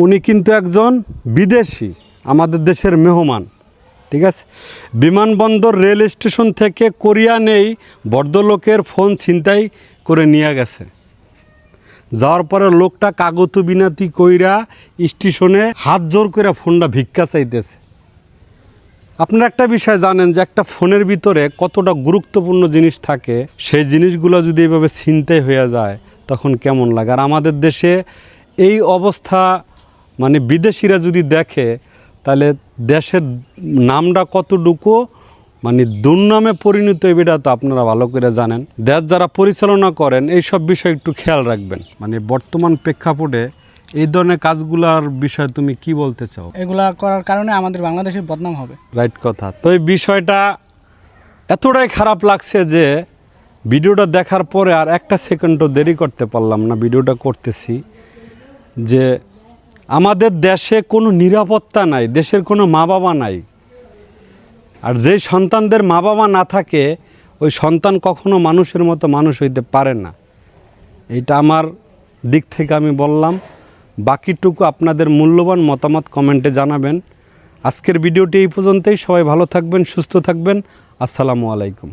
উনি কিন্তু একজন বিদেশি, আমাদের দেশের মেহমান, ঠিক আছে। বিমানবন্দর রেল স্টেশন থেকে কোরিয়া নেই ভদ্রলোকের ফোন ছিনতাই করে নিয়ে গেছে। যাওয়ার পরে লোকটা কাগত বিনাতি কইরা স্টেশনে হাত জোর করে ফোনটা ভিক্ষা চাইতেছে। আপনারা একটা বিষয় জানেন যে একটা ফোনের ভিতরে কতটা গুরুত্বপূর্ণ জিনিস থাকে, সেই জিনিসগুলো যদি এইভাবে ছিনতাই হয়ে যায় তখন কেমন লাগে। আর আমাদের দেশে এই অবস্থা মানে বিদেশিরা যদি দেখে তাহলে দেশের নামটা কতটুকু মানে দুর্নামে পরিণত এটা তো আপনারা ভালো করে জানেন। দেশ যারা পরিচালনা করেন এই সব বিষয় একটু খেয়াল রাখবেন। মানে বর্তমান প্রেক্ষাপটে এই ধরনের কাজগুলোর বিষয়ে তুমি কি বলতে চাও? এগুলা করার কারণে আমাদের বাংলাদেশের বদনাম হবে। রাইট কথা। তো এই বিষয়টা এতটাই খারাপ লাগছে যে ভিডিওটা দেখার পরে আর একটা সেকেন্ডও দেরি করতে পারলাম না, ভিডিওটা করতেছি। যে আমাদের দেশে কোনো নিরাপত্তা নাই, দেশের কোনো মা বাবা নাই। আর যেই সন্তানদের মা বাবা না থাকে ওই সন্তান কখনো মানুষের মতো মানুষ হইতে পারে না। এটা আমার দিক থেকে আমি বললাম। বাকিটুকু আপনাদের মূল্যবান মতামত কমেন্টে জানাবেন। আজকের ভিডিওটি এই পর্যন্তই। সবাই ভালো থাকবেন, সুস্থ থাকবেন। আসসালামু আলাইকুম।